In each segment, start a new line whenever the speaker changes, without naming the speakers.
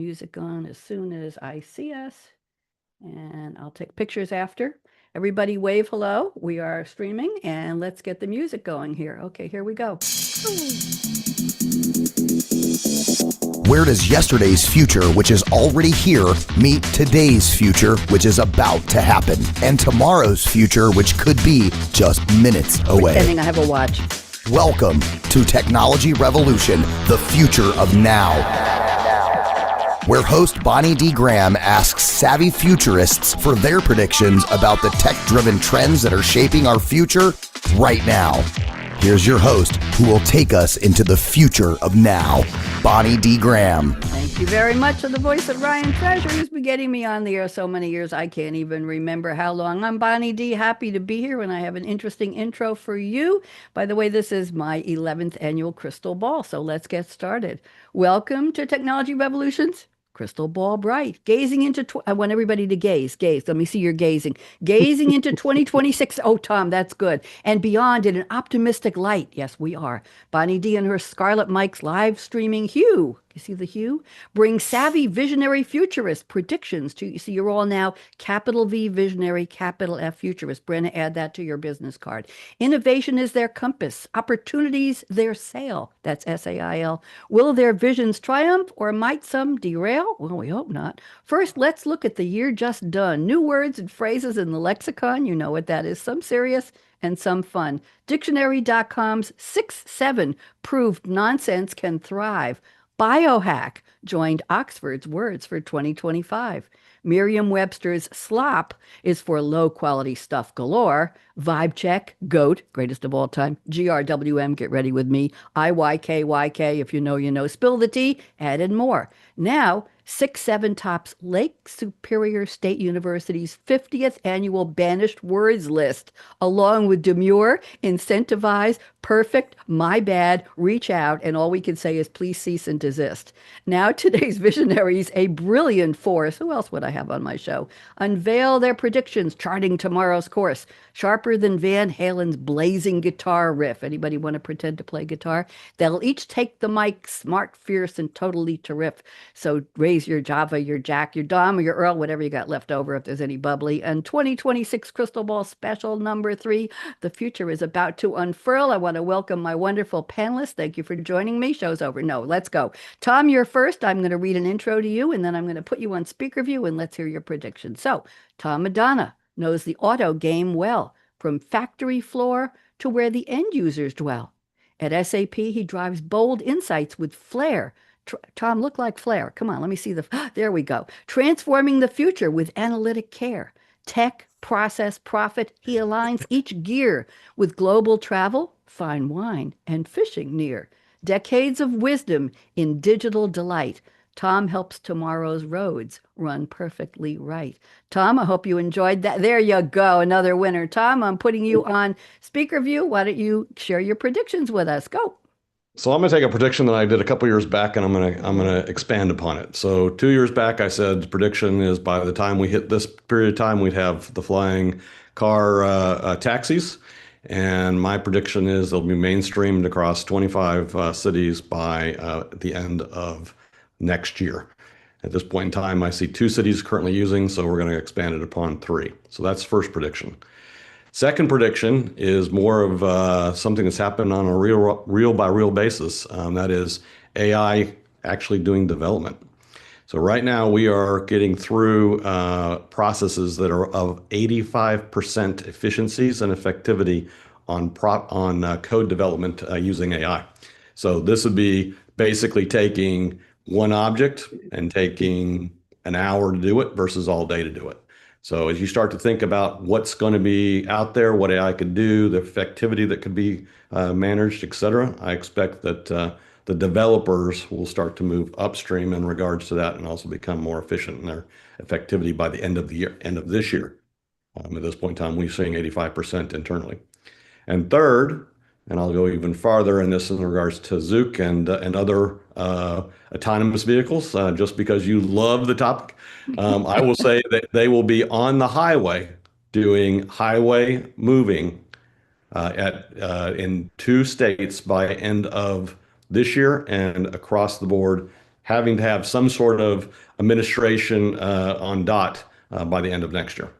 Music on as soon as I see us, and I'll take pictures after. Everybody wave hello. We are streaming, and let's get the music going here. Okay, here we go.
Where does yesterday's future, which is already here, meet today's future, which is about to happen, and tomorrow's future, which could be just minutes away?
Pretending I have a watch.
Welcome to Technology Revolution, the future of now, where host Bonnie D. Graham asks savvy futurists for their predictions about the tech-driven trends that are shaping our future right now. Here's your host, who will take us into the future of now, Bonnie D. Graham.
Thank you very much to the voice of Ryan Treasure, who's been getting me on the air so many years I can't even remember how long. I'm Bonnie D. Happy to be here, and I have an interesting intro for you. By the way, this is my 11th annual Crystal Ball, so let's get started. Welcome to Technology Revolutions. Crystal ball bright, gazing into, I want everybody to gaze. Let me see your gazing. Gazing into 2026. Oh, Tom, that's good. And beyond in an optimistic light. Yes, we are. Bonnie D and her Scarlett mics live streaming Hue. You see the hue? Bring savvy visionary futurist predictions to, you see, you're all now capital V visionary, capital F futurist. Brenna, add that to your business card. Innovation is their compass. Opportunities their sail. That's SAIL. Will their visions triumph or might some derail? Well, we hope not. First, let's look at the year just done. New words and phrases in the lexicon. You know what that is. Some serious and some fun. Dictionary.com's 6-7 proved nonsense can thrive. Biohack joined Oxford's words for 2025. Merriam-Webster's slop is for low-quality stuff galore. Vibe check, GOAT, greatest of all time. GRWM, get ready with me. IYKYK, if you know, you know. Spill the tea, added more. Now, 6-7 tops Lake Superior State University's 50th annual banished words list, along with demure, incentivize, perfect, my bad, reach out, and all we can say is please cease and desist. Now today's visionaries, a brilliant force, who else would I have on my show, unveil their predictions, charting tomorrow's course, sharper than Van Halen's blazing guitar riff. Anybody want to pretend to play guitar? They'll each take the mic, smart, fierce, and totally terrific. So raise your Java, your Jack, your Dom, or your Earl, whatever you got left over if there's any bubbly. And 2026 Crystal Ball Special number 3, the future is about to unfurl. I want to welcome my wonderful panelists. Thank you for joining me. Show's over. No, let's go. Tom, you're first. I'm going to read an intro to you, and then I'm going to put you on speaker view, and let's hear your prediction. So, Tom Madonna knows the auto game well, from factory floor to where the end users dwell. At SAP, he drives bold insights with flair. Tom, look like Flair. Come on, let me see there we go. Transforming the future with analytic care. Tech, process, profit. He aligns each gear with global travel, fine wine, and fishing near. Decades of wisdom in digital delight. Tom helps tomorrow's roads run perfectly right. Tom, I hope you enjoyed that. There you go, another winner. Tom, I'm putting you on speaker view. Why don't you share your predictions with us? Go.
So I'm going to take a prediction that I did a couple years back, and I'm going to expand upon it. So 2 years back, I said the prediction is by the time we hit this period of time, we'd have the flying car taxis. And my prediction is they'll be mainstreamed across 25 cities by the end of next year. At this point in time, I see 2 cities currently using, so we're going to expand it upon 3. So that's first prediction. Second prediction is more of something that's happened on a real by real basis. That is AI actually doing development. So right now we are getting through processes that are of 85% efficiencies and effectivity on code development using AI. So this would be basically taking one object and taking an hour to do it versus all day to do it. So as you start to think about what's going to be out there, what AI could do, the effectivity that could be managed, et cetera, I expect that the developers will start to move upstream in regards to that and also become more efficient in their effectivity by the end of the year, end of this year. At this point in time, we're seeing 85% internally. And third, and I'll go even farther in this in regards to Zook and other autonomous vehicles, just because you love the topic. I will say that they will be on the highway doing highway moving in 2 states by end of this year and across the board having to have some sort of administration on DOT by the end of next year.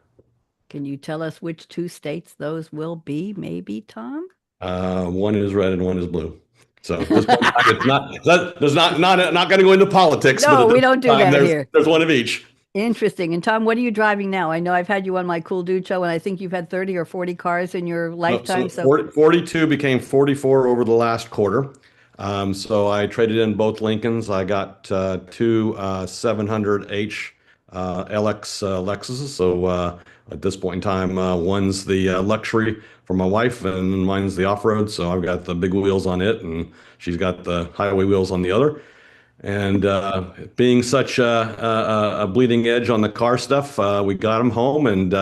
Can you tell us which 2 states those will be, maybe, Tom?
One is red and one is blue. So at this point in time, there's not going to go into politics.
No,
but
we don't do that here.
There's one of each.
Interesting. And Tom, what are you driving now? I know I've had you on my Cool Dude show, and I think you've had 30 or 40 cars in your lifetime. So
42 became 44 over the last quarter. So I traded in both Lincolns. I got 2 700H LX Lexuses. So at this point in time, one's the luxury for my wife, and mine's the off-road. So I've got the big wheels on it, and she's got the highway wheels on the other. And being such a bleeding edge on the car stuff, we got them home, and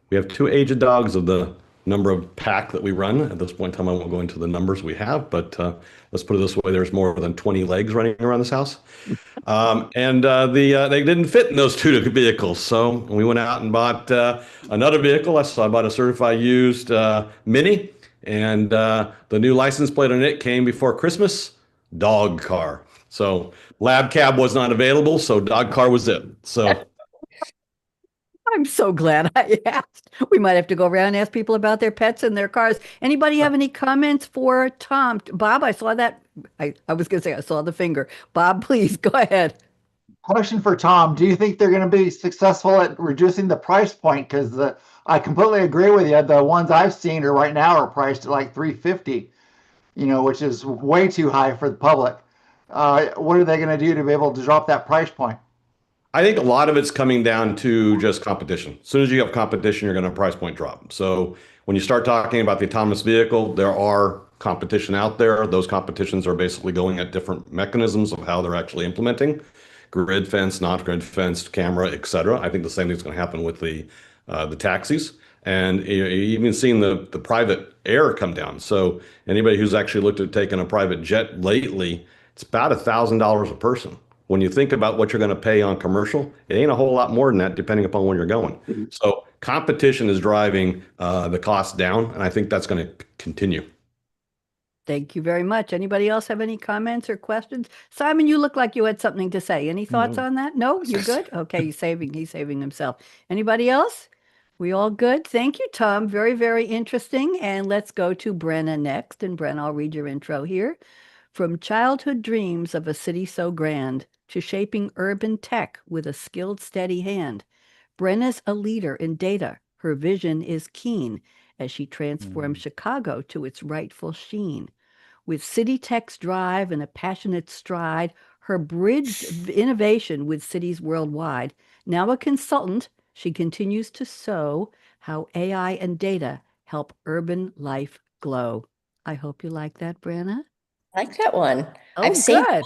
we have 2 aged dogs of the number of pack that we run. At this point in time, I won't go into the numbers we have, but let's put it this way: there's more than 20 legs running around this house. And they didn't fit in those 2 vehicles, so we went out and bought another vehicle. So I bought a certified used Mini, and the new license plate on it came before Christmas. Dog car. So lab cab was not available, so dog car was it. So
I'm so glad I asked. We might have to go around and ask people about their pets and their cars. Anybody have any comments for Tom? Bob, I saw that. I was going to say I saw the finger. Bob, please go ahead.
Question for Tom. Do you think they're going to be successful at reducing the price point? Because I completely agree with you. The ones I've seen are right now are priced at like $350, which is way too high for the public. What are they going to do to be able to drop that price point?
I think a lot of it's coming down to just competition. As soon as you have competition, you're going to price point drop. So when you start talking about the autonomous vehicle, there are competition out there. Those competitions are basically going at different mechanisms of how they're actually implementing grid fence, not grid fenced, camera, et cetera. I think the same thing's going to happen with the taxis. And you're even seeing the private air come down. So anybody who's actually looked at taking a private jet lately, it's about $1,000 a person. When you think about what you're going to pay on commercial, it ain't a whole lot more than that, depending upon where you're going. So competition is driving the cost down, and I think that's going to continue.
Thank you very much. Anybody else have any comments or questions? Simon, you look like you had something to say. Any thoughts on that? No, you good? Okay, he's saving himself. Anybody else? We all good? Thank you, Tom. Very, very interesting. And let's go to Brenna next. And Brenna, I'll read your intro here. From childhood dreams of a city so grand to shaping urban tech with a skilled, steady hand, Brenna's a leader in data. Her vision is keen as she transforms Chicago to its rightful sheen. With city tech's drive and a passionate stride, her bridged innovation with cities worldwide. Now a consultant, she continues to sow how AI and data help urban life glow. I hope you like that, Brenna.
I like that one.
Oh,
I've saved
good.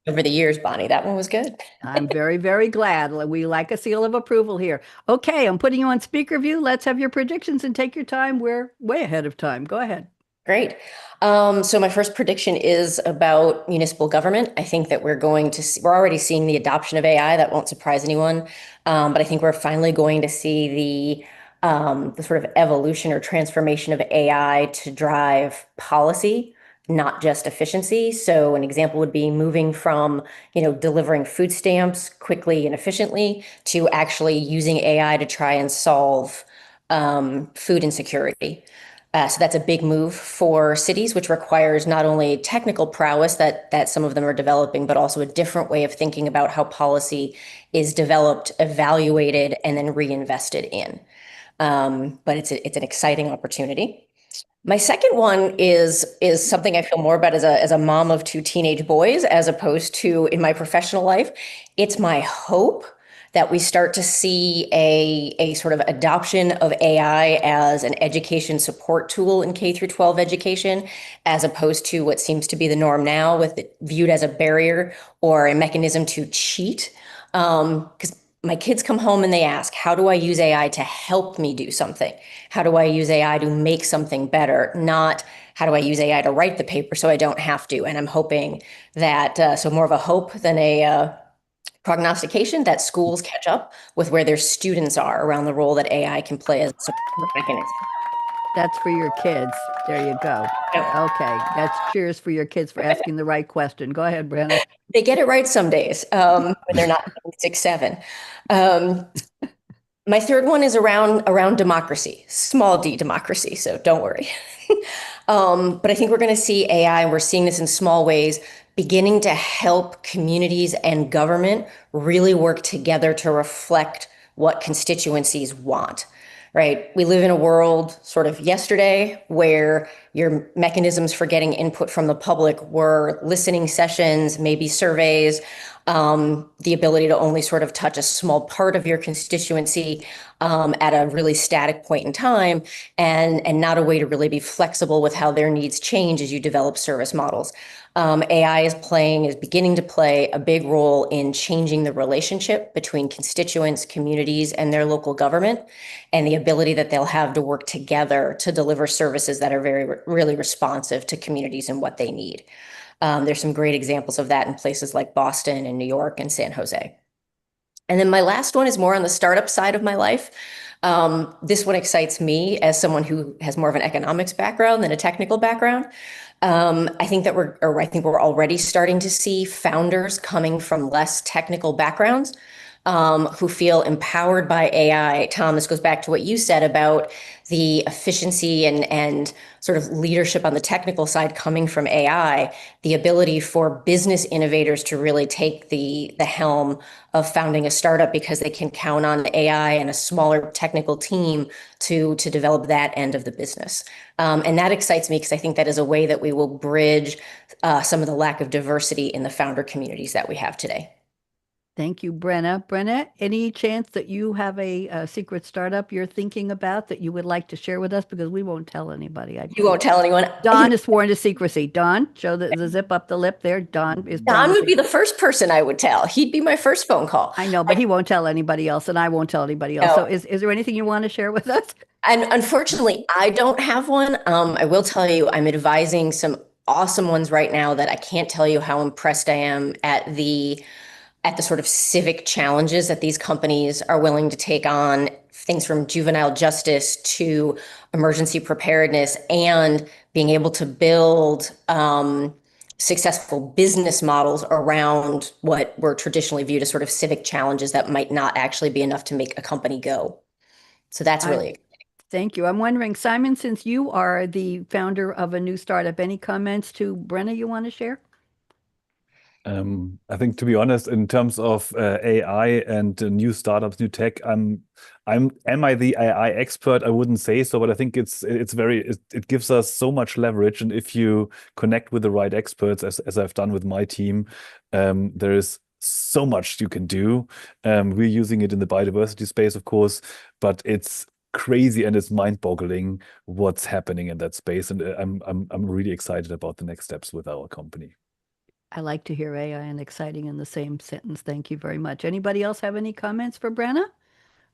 over the years, Bonnie. That one was good.
I'm very, very glad. We like a seal of approval here. Okay, I'm putting you on speaker view. Let's have your predictions and take your time. We're way ahead of time. Go ahead.
Great. So my first prediction is about municipal government. I think that we're already seeing the adoption of AI. That won't surprise anyone. But I think we're finally going to see the sort of evolution or transformation of AI to drive policy, not just efficiency. So an example would be moving from, delivering food stamps quickly and efficiently to actually using AI to try and solve food insecurity. So that's a big move for cities, which requires not only technical prowess that some of them are developing, but also a different way of thinking about how policy is developed, evaluated, and then reinvested in. But it's an exciting opportunity. My second one is something I feel more about as a mom of 2 teenage boys, as opposed to in my professional life. It's my hope that we start to see a sort of adoption of AI as an education support tool in K through 12 education, as opposed to what seems to be the norm now, with it viewed as a barrier or a mechanism to cheat. Because my kids come home and they ask, how do I use AI to help me do something? How do I use AI to make something better? Not how do I use AI to write the paper so I don't have to? And I'm hoping that, so more of a hope than a prognostication, that schools catch up with where their students are around the role that AI can play as a support mechanism.
That's for your kids. There you go.
Yep.
Okay. That's cheers for your kids for asking the right question. Go ahead, Brenna.
They get it right some days when they're not 6, 7. My third one is around democracy, small d democracy. So don't worry. But I think we're going to see AI. We're seeing this in small ways, beginning to help communities and government really work together to reflect what constituencies want. Right? We live in a world sort of yesterday where your mechanisms for getting input from the public were listening sessions, maybe surveys, the ability to only sort of touch a small part of your constituency at a really static point in time, and not a way to really be flexible with how their needs change as you develop service models. AI is beginning to play a big role in changing the relationship between constituents, communities, and their local government, and the ability that they'll have to work together to deliver services that are really responsive to communities and what they need. There's some great examples of that in places like Boston and New York and San Jose. And then my last one is more on the startup side of my life. This one excites me as someone who has more of an economics background than a technical background. I think we're already starting to see founders coming from less technical backgrounds who feel empowered by AI. Tom, this goes back to what you said about the efficiency and sort of leadership on the technical side coming from AI, the ability for business innovators to really take the helm of founding a startup because they can count on AI and a smaller technical team to develop that end of the business. And that excites me because I think that is a way that we will bridge some of the lack of diversity in the founder communities that we have today.
Thank you, Brenna. Brenna, any chance that you have a secret startup you're thinking about that you would like to share with us? Because we won't tell anybody.
You won't tell anyone.
Don is sworn to secrecy. Don, show the zip up the lip there. Don
would be the first person I would tell. He'd be my first phone call.
I know, but he won't tell anybody else, and I won't tell anybody else.
No.
So is there anything you want to share with us?
And unfortunately, I don't have one. I will tell you, I'm advising some awesome ones right now that I can't tell you how impressed I am at the sort of civic challenges that these companies are willing to take on, things from juvenile justice to emergency preparedness, and being able to build successful business models around what were traditionally viewed as sort of civic challenges that might not actually be enough to make a company go. So that's really exciting.
Thank you. I'm wondering, Simon, since you are the founder of a new startup, any comments to Brenna you want to share?
I think, to be honest, in terms of AI and new startups, new tech, am I the AI expert? I wouldn't say so, but I think it gives us so much leverage. And if you connect with the right experts, as I've done with my team, there is so much you can do. We're using it in the biodiversity space, of course, but it's crazy and it's mind-boggling what's happening in that space. And I'm really excited about the next steps with our company.
I like to hear AI and exciting in the same sentence. Thank you very much. Anybody else have any comments for Brenna?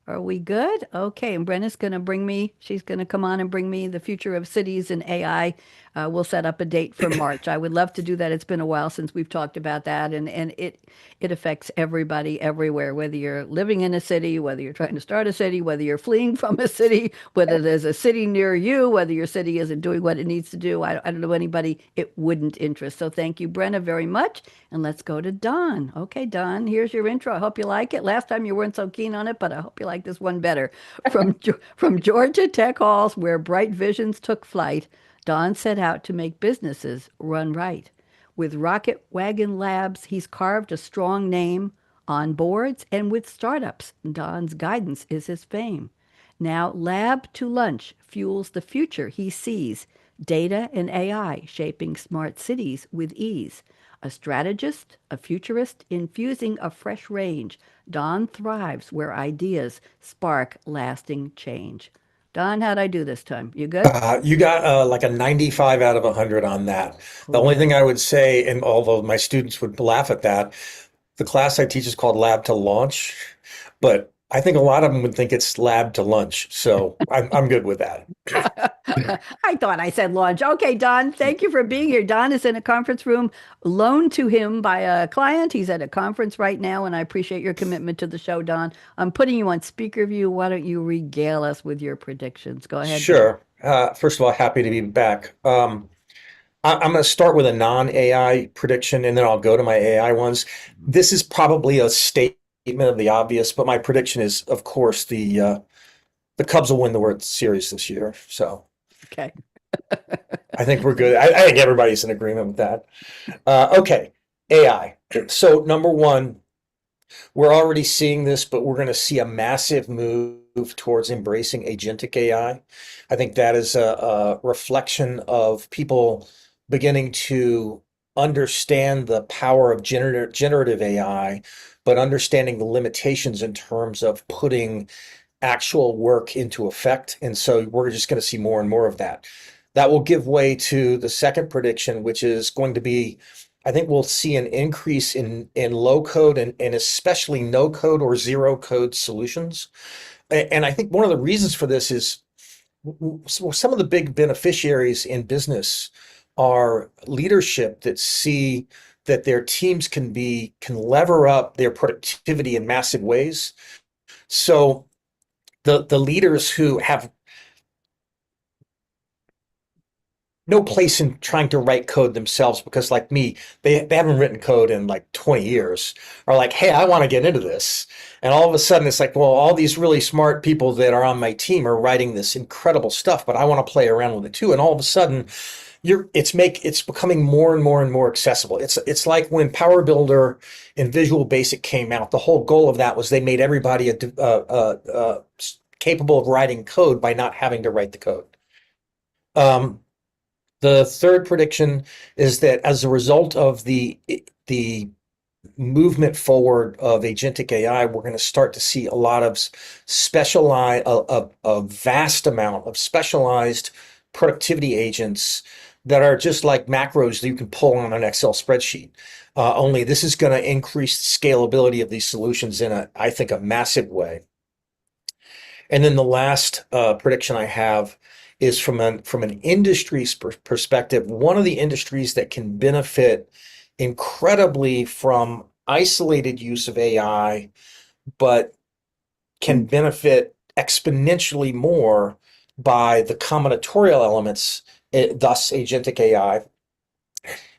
Are we good? Okay, and Brenna's going to she's going to come on and bring me the future of cities and AI. We'll set up a date for March. I would love to do that. It's been a while since we've talked about that, and it affects everybody everywhere, whether you're living in a city, whether you're trying to start a city, whether you're fleeing from a city, whether there's a city near you, whether your city isn't doing what it needs to do. I don't know anybody it wouldn't interest. So thank you, Brenna, very much. And let's go to Don. Okay, Don, here's your intro. I hope you like it. Last time you weren't so keen on it, but I hope you like this one better. From Georgia Tech halls where bright visions took flight, Don set out to make businesses run right. With Rocket Wagon Labs, he's carved a strong name on boards and with startups. Don's guidance is his fame. Now, lab to lunch fuels the future he sees. Data and AI shaping smart cities with ease. A strategist, a futurist, infusing a fresh range. Don thrives where ideas spark lasting change. Don, how'd I do this time? You good?
You got like a 95 out of 100 on that. The only thing I would say, and although my students would laugh at that, the class I teach is called Lab to Launch, but I think a lot of them would think it's lab to lunch. So I'm good with that.
I thought I said launch. Okay, Don, thank you for being here. Don is in a conference room loaned to him by a client. He's at a conference right now, and I appreciate your commitment to the show, Don. I'm putting you on speaker view. Why don't you regale us with your predictions? Go ahead.
Sure. First of all, happy to be back. I'm going to start with a non-AI prediction, and then I'll go to my AI ones. This is probably a statement of the obvious, but my prediction is, of course, the Cubs will win the World Series this year. So
Okay.
I think we're good. I think everybody's in agreement with that. Okay, AI. So number one, we're already seeing this, but we're going to see a massive move towards embracing agentic AI. I think that is a reflection of people beginning to understand the power of generative AI, but understanding the limitations in terms of putting actual work into effect. And so we're just going to see more and more of that. That will give way to the second prediction, which is going to be, I think we'll see an increase in low code and especially no code or zero code solutions. And I think one of the reasons for this is some of the big beneficiaries in business are leadership that see that their teams can lever up their productivity in massive ways. So the leaders who have no place in trying to write code themselves, because like me, they haven't written code in like 20 years, are like, hey, I want to get into this. And all of a sudden it's like, well, all these really smart people that are on my team are writing this incredible stuff, but I want to play around with it too. And all of a sudden it's becoming more and more and more accessible. It's like when Power Builder and Visual Basic came out, the whole goal of that was they made everybody capable of writing code by not having to write the code. The third prediction is that as a result of the movement forward of agentic AI, we're going to start to see a lot of a vast amount of specialized productivity agents that are just like macros that you can pull on an Excel spreadsheet. Only this is going to increase the scalability of these solutions in I think, a massive way. And then the last prediction I have is from an industry perspective. One of the industries that can benefit incredibly from isolated use of AI, but can benefit exponentially more by the combinatorial elements, thus agentic AI,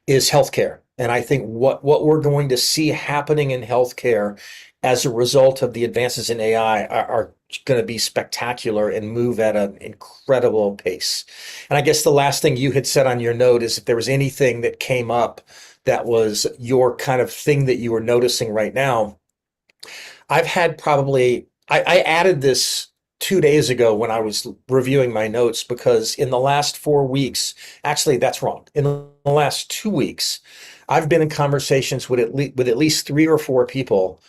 is healthcare. And I think what we're going to see happening in healthcare as a result of the advances in AI are going to be spectacular and move at an incredible pace. And I guess the last thing you had said on your note is if there was anything that came up that was your kind of thing that you were noticing right now. I've had I added this 2 days ago when I was reviewing my notes, because in the last 4 weeks, actually, that's wrong. In the last 2 weeks, I've been in conversations with at least 3 or 4 people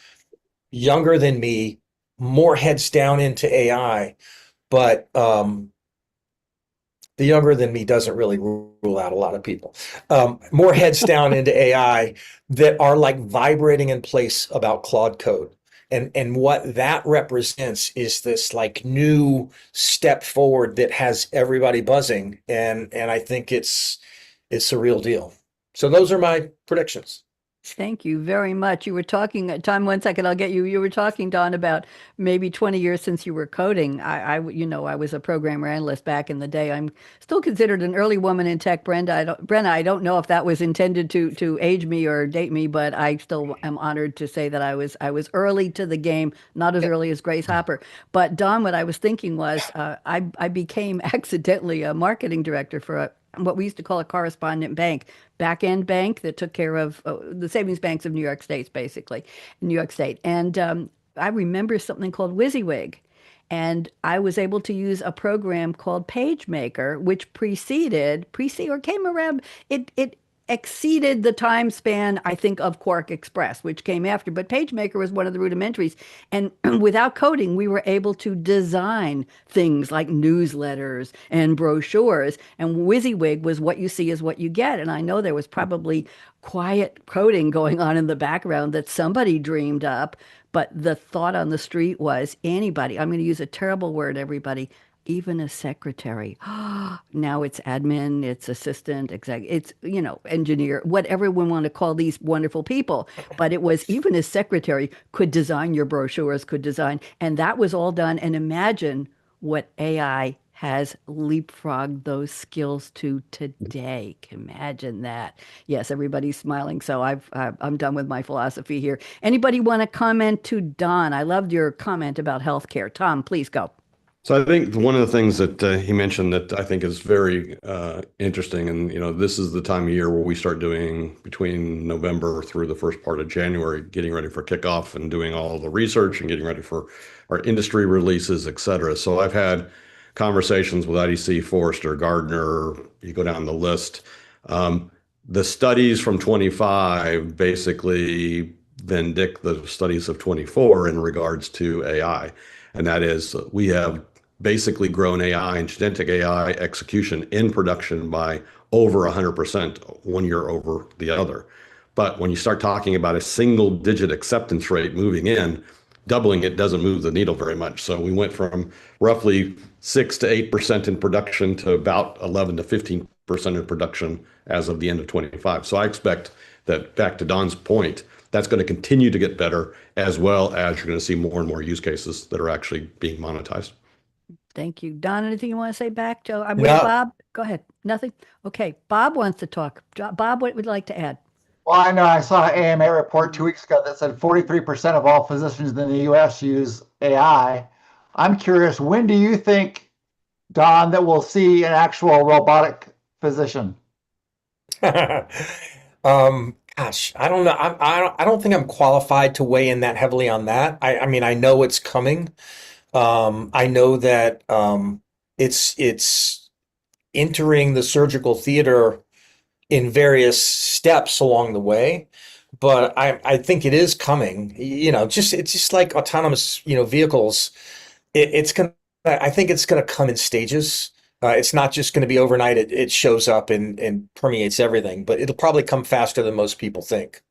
younger than me, more heads down into AI, but the younger than me doesn't really rule out a lot of people. More heads down into AI that are like vibrating in place about Claude Code. And what that represents is this like new step forward that has everybody buzzing. And I think it's a real deal. So those are my predictions.
Thank you very much. You were talking, Tom, 1 second, I'll get you. You were talking, Don, about maybe 20 years since you were coding. I was a programmer analyst back in the day. I'm still considered an early woman in tech. Brenna, I don't know if that was intended to age me or date me, but I still am honored to say that I was early to the game, not as early as Grace Hopper. But Don, what I was thinking was I became accidentally a marketing director for what we used to call a correspondent bank, back-end bank that took care of the savings banks of New York State, basically, in New York State. And I remember something called WYSIWYG. And I was able to use a program called PageMaker, which came around, it exceeded the time span, I think, of Quark Express, which came after. But PageMaker was one of the rudimentaries. And without coding, we were able to design things like newsletters and brochures. And WYSIWYG was what you see is what you get. And I know there was probably quiet coding going on in the background that somebody dreamed up. But the thought on the street was anybody, I'm going to use a terrible word, everybody, even a secretary. Now it's admin, it's assistant, it's, engineer, whatever we want to call these wonderful people. But it was even a secretary could design your brochures, and that was all done. And imagine what AI has leapfrogged those skills to today. Imagine that. Yes, everybody's smiling. So I'm done with my philosophy here. Anybody want to comment to Don? I loved your comment about healthcare. Tom, please go.
So I think one of the things that he mentioned that I think is very interesting, and this is the time of year where we start doing between November through the first part of January, getting ready for kickoff and doing all the research and getting ready for our industry releases, et cetera. So I've had conversations with IDC, Forrester, Gardner, you go down the list. The studies from 25 basically vindict the studies of 24 in regards to AI. And that is, we have basically grown AI and genetic AI execution in production by over 100% one year over the other. But when you start talking about a single digit acceptance rate moving in, doubling it doesn't move the needle very much. So we went from roughly 6 to 8% in production to about 11 to 15% in production as of the end of 25. So I expect that, back to Don's point, that's going to continue to get better, as well as you're going to see more and more use cases that are actually being monetized.
Thank you. Don, anything you want to say back to
No.
Bob? Go ahead. Nothing? Okay. Bob wants to talk. Bob, what would you like to add?
Well, I know I saw an AMA report 2 weeks ago that said 43% of all physicians in the US use AI. I'm curious, when do you think, Don, that we'll see an actual robotic physician?
Gosh, I don't know. I don't think I'm qualified to weigh in that heavily on that. I mean, I know it's coming. I know that it's entering the surgical theater in various steps along the way, but I think it is coming. It's just like autonomous, vehicles. I think it's gonna come in stages. It's not just going to be overnight. It shows up and permeates everything, but it'll probably come faster than most people think.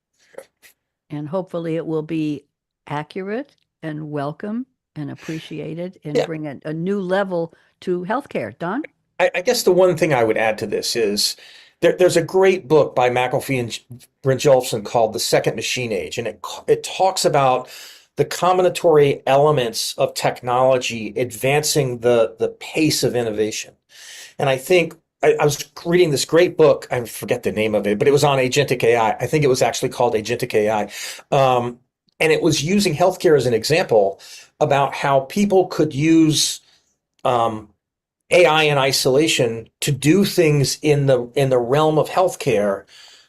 And hopefully it will be accurate and welcome and appreciated and
Yeah.
bring a new level to healthcare. Don?
I guess the one thing I would add to this is there's a great book by McAfee and Brynjolfsson called The Second Machine Age, and it talks about the combinatory elements of technology advancing the pace of innovation. And I think I was reading this great book, I forget the name of it, but it was on agentic AI. I think it was actually called Agentic AI. And it was using healthcare as an example about how people could use AI in isolation to do things in the realm of healthcare,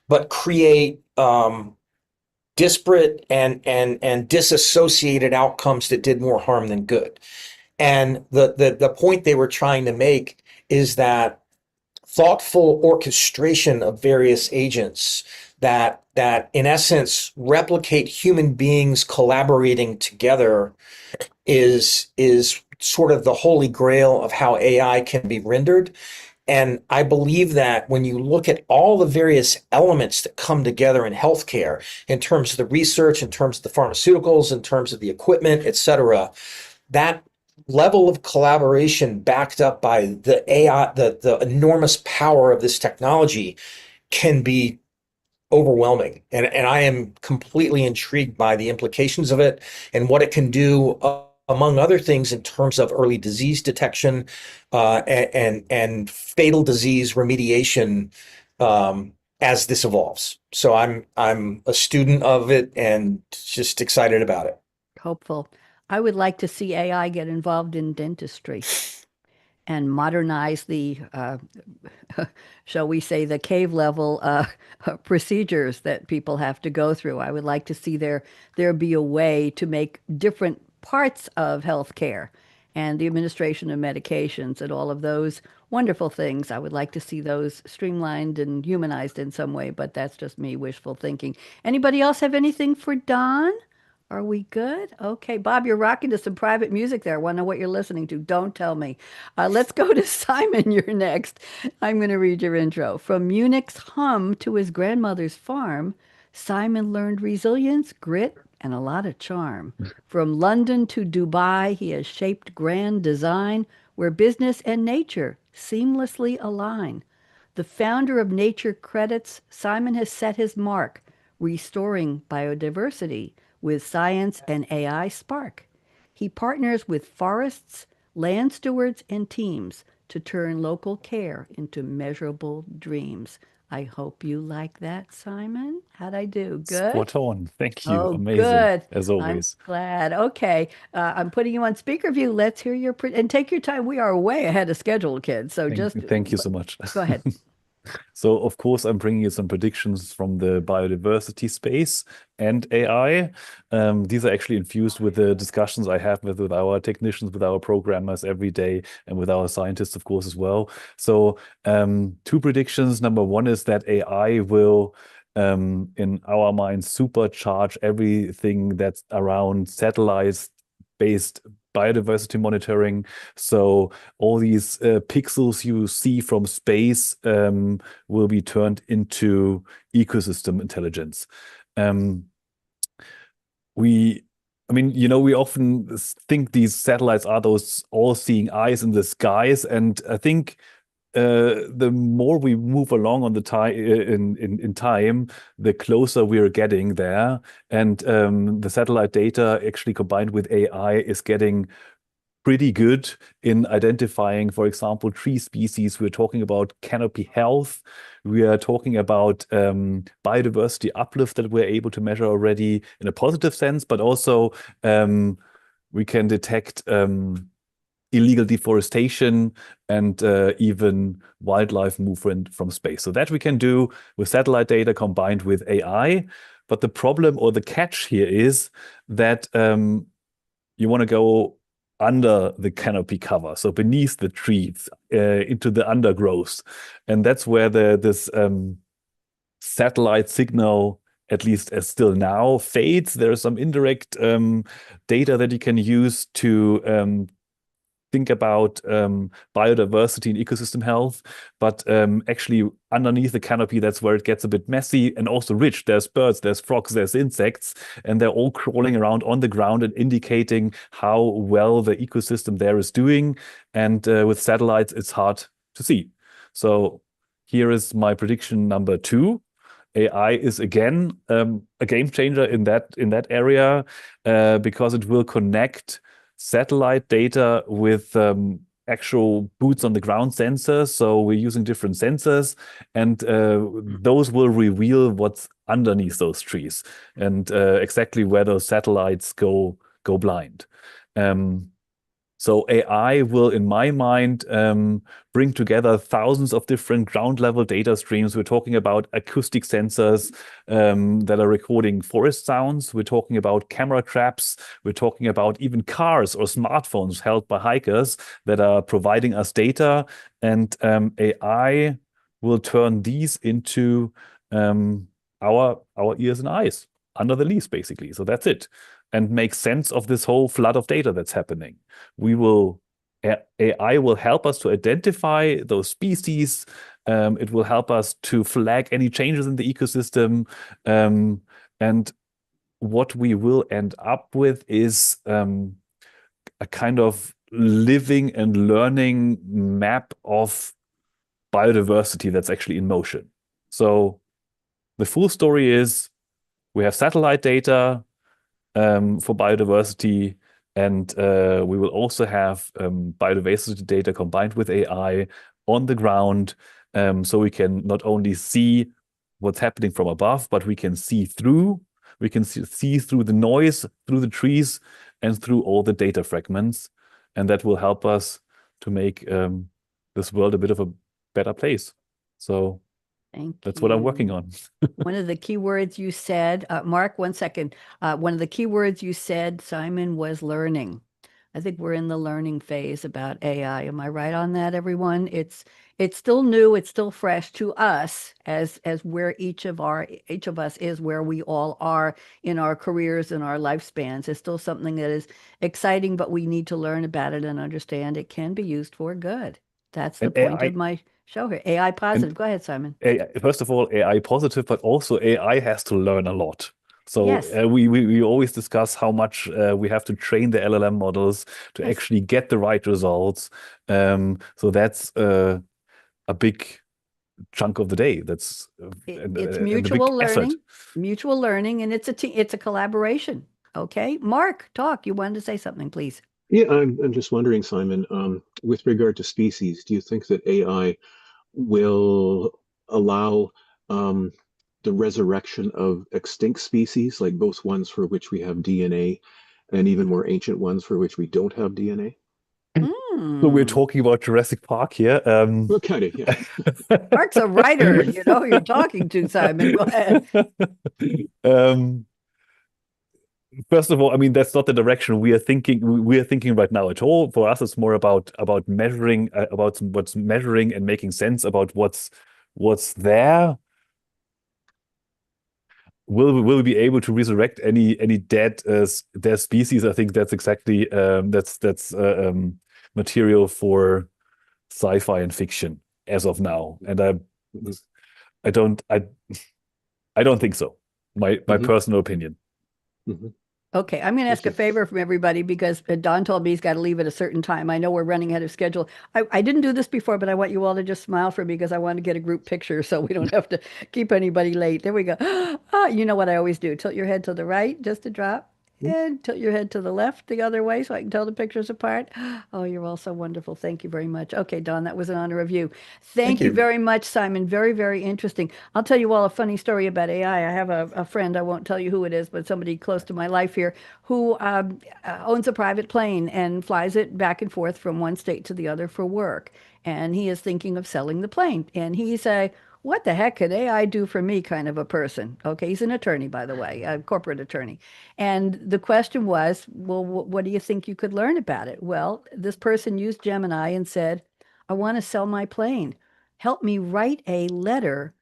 but create disparate and disassociated outcomes that did more harm than good. And the point they were trying to make is that thoughtful orchestration of various agents that in essence replicate human beings collaborating together is sort of the holy grail of how AI can be rendered. And I believe that when you look at all the various elements that come together in healthcare, in terms of the research, in terms of the pharmaceuticals, in terms of the equipment, et cetera, that level of collaboration backed up by the AI, the enormous power of this technology can be overwhelming. And I am completely intrigued by the implications of it and what it can do, among other things, in terms of early disease detection and fatal disease remediation as this evolves. So I'm a student of it and just excited about it.
Hopeful. I would like to see AI get involved in dentistry and modernize the, shall we say, the cave level procedures that people have to go through. I would like to see there be a way to make different parts of healthcare and the administration of medications and all of those wonderful things. I would like to see those streamlined and humanized in some way, but that's just me wishful thinking. Anybody else have anything for Don? Are we good? Okay, Bob, you're rocking to some private music there. I want to know what you're listening to. Don't tell me. Let's go to Simon. You're next. I'm going to read your intro. From Munich's hum to his grandmother's farm, Simon learned resilience, grit, and a lot of charm. From London to Dubai, he has shaped grand design where business and nature seamlessly align. The founder of Nature Credits, Simon has set his mark, restoring biodiversity with science and AI spark. He partners with forests, land stewards and teams to turn local care into measurable dreams. I hope you like that, Simon. How'd I do? Good?
Spot on. Thank you.
Oh,
Amazing,
good.
as
I'm
always.
glad. Okay. I'm putting you on speaker view. Let's hear your, and take your time. We are way ahead of schedule, kids. So just
Thank you so much.
go ahead.
So, of course, I'm bringing you some predictions from the biodiversity space and AI. These are actually infused with the discussions I have with our technicians, with our programmers every day, and with our scientists, of course, as well. So, two predictions. Number one is that AI will, in our minds, supercharge everything that's around satellites-based biodiversity monitoring. So all these pixels you see from space will be turned into ecosystem intelligence. I mean, we often think these satellites are those all-seeing eyes in the skies, and I think the more we move along on the time in time, the closer we are getting there. And the satellite data, actually combined with AI, is getting pretty good in identifying, for example, tree species. We're talking about canopy health. We are talking about biodiversity uplift that we're able to measure already in a positive sense, but also we can detect illegal deforestation and even wildlife movement from space. So that we can do with satellite data combined with AI. But the problem or the catch here is that you want to go under the canopy cover, so beneath the trees, into the undergrowth. And that's where this satellite signal, at least as still now, fades. There is some indirect data that you can use to think about biodiversity and ecosystem health, but actually underneath the canopy, that's where it gets a bit messy and also rich. There's birds, there's frogs, there's insects, and they're all crawling around on the ground and indicating how well the ecosystem there is doing. And with satellites, it's hard to see. So here is my prediction number 2. AI is again a game changer in that area because it will connect satellite data with actual boots on the ground sensors. So we're using different sensors, and those will reveal what's underneath those trees and exactly where those satellites go blind. So AI will, in my mind, bring together thousands of different ground level data streams. We're talking about acoustic sensors that are recording forest sounds. We're talking about camera traps. We're talking about even cars or smartphones held by hikers that are providing us data. And AI will turn these into our ears and eyes under the leaves, basically. So that's it. And make sense of this whole flood of data that's happening. AI will help us to identify those species. It will help us to flag any changes in the ecosystem. And what we will end up with is a kind of living and learning map of biodiversity that's actually in motion. So the full story is we have satellite data for biodiversity, and we will also have biodiversity data combined with AI on the ground, so we can not only see what's happening from above, but we can see through. We can see through the noise, through the trees, and through all the data fragments, and that will help us to make this world a bit of a better place. So that's what I'm working on.
One of the key words you said, Mark, 1 second. One of the key words you said, Simon, was learning. I think we're in the learning phase about AI. Am I right on that, everyone? It's still new, it's still fresh to us as where each of us is, where we all are in our careers and our lifespans. It's still something that is exciting, but we need to learn about it and understand it can be used for good. That's the point of my show here. AI positive. Go ahead, Simon.
First of all, AI positive, but also AI has to learn a lot. So
Yes.
We always discuss how much we have to train the LLM models to
Yes.
actually get the right results. So that's a big chunk of the day. That's
It's
a
mutual
big effort.
learning, and it's a collaboration. Okay, Mark, talk. You wanted to say something, please.
Yeah, I'm just wondering, Simon, with regard to species, do you think that AI will allow um, the resurrection of extinct species, like both ones for which we have DNA and even more ancient ones for which we don't have DNA?
So we're
Hmm.
talking about Jurassic Park here.
Well, kind of, yeah.
Mark's a writer. You know who you're talking to, Simon. Go ahead.
Um, First of all, I mean that's not the direction we are thinking. We are thinking right now at all. For us, it's more about measuring, about what's measuring and making sense about what's there. Will we be able to resurrect any dead species? I think that's exactly that's material for sci-fi and fiction as of now, and I don't I don't think so. My
Hmm.
personal opinion.
Hmm.
Okay, I'm going to ask a favor from everybody because Don told me he's got to leave at a certain time. I know we're running ahead of schedule. I didn't do this before, but I want you all to just smile for me because I want to get a group picture so we don't have to keep anybody late. There we go. Ah, you know what I always do. Tilt your head to the right just to drop, and tilt your head to the left the other way so I can tell the pictures apart. Oh, you're all so wonderful. Thank you very much. Okay, Don, that was an honor of you.
Thank
Thank you
you.
very much, Simon. Very, very interesting. I'll tell you all a funny story about AI. I have a friend, I won't tell you who it is, but somebody close to my life here who owns a private plane and flies it back and forth from one state to the other for work. And he is thinking of selling the plane. And he's a what the heck could AI do for me kind of a person. Okay, he's an attorney, by the way, a corporate attorney. And the question was, well, what do you think you could learn about it? Well, this person used Gemini and said, I want to sell my plane. Help me write a letter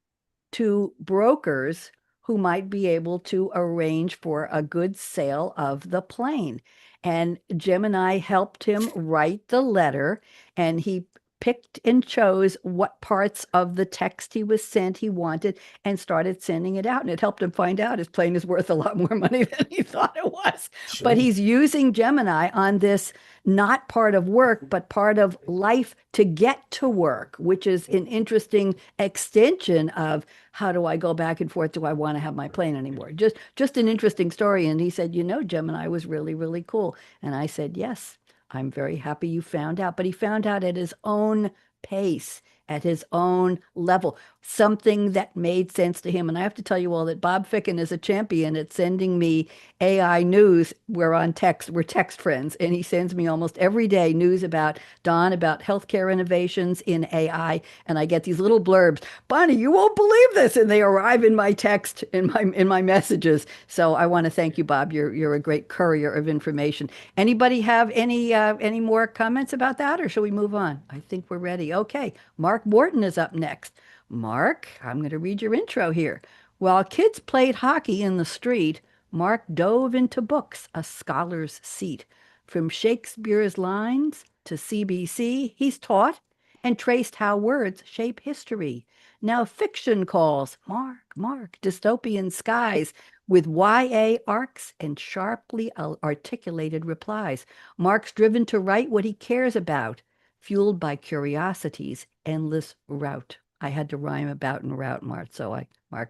to brokers who might be able to arrange for a good sale of the plane. And Gemini helped him write the letter, and he picked and chose what parts of the text he was sent he wanted and started sending it out. And it helped him find out his plane is worth a lot more money than he thought it was. But
Sure.
he's using Gemini on this not part of work, but part of life to get to work, which is an interesting extension of how do I go back and forth? Do I want to have my plane anymore? Just an interesting story. And he said, you know, Gemini was really, really cool. And I said, yes, I'm very happy you found out. But he found out at his own pace, at his own level, something that made sense to him. And I have to tell you all that Bob Ficken is a champion at sending me AI news. We're text friends, and he sends me almost every day news about Don, about healthcare innovations in AI. And I get these little blurbs. Bonnie, you won't believe this, and they arrive in my text, in my messages. So I want to thank you, Bob. You're a great courier of information. Anybody have any more comments about that, or shall we move on? I think we're ready. Okay, Mark Morton is up next. Mark, I'm going to read your intro here. While kids played hockey in the street, Mark dove into books, a scholar's seat. From Shakespeare's lines to CBC, he's taught and traced how words shape history. Now fiction calls, Mark, Mark, dystopian skies with YA arcs and sharply articulated replies. Mark's driven to write what he cares about, fueled by curiosity's endless route. I had to rhyme about and route, Mark,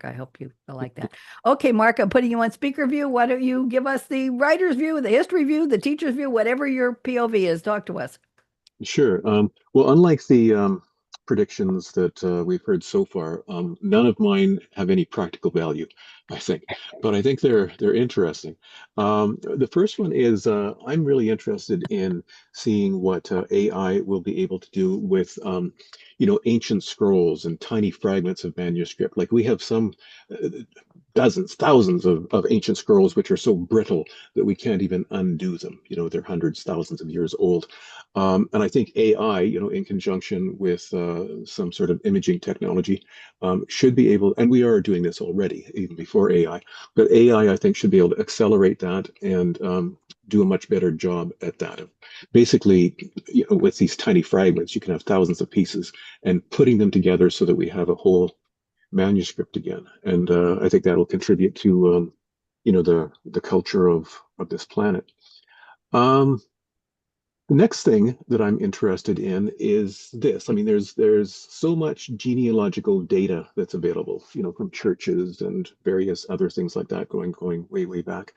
I hope you like that. Okay, Mark, I'm putting you on speaker view. Why don't you give us the writer's view, the history view, the teacher's view, whatever your POV is. Talk to us.
Sure. Well, unlike the predictions that we've heard so far, none of mine have any practical value, I think. But I think they're interesting. The first one is I'm really interested in seeing what AI will be able to do with ancient scrolls and tiny fragments of manuscript. Like we have some uh, dozens, thousands of ancient scrolls which are so brittle that we can't even undo them. They're hundreds, thousands of years old. And I think AI, in conjunction with some sort of imaging technology, should be able, and we are doing this already, even before AI, but I think, should be able to accelerate that and do a much better job at that. Basically, with these tiny fragments, you can have thousands of pieces and putting them together so that we have a whole manuscript again. And I think that'll contribute to, the culture of this planet. Um, The next thing that I'm interested in is this. I mean, there's so much genealogical data that's available, from churches and various other things like that, going way, way back.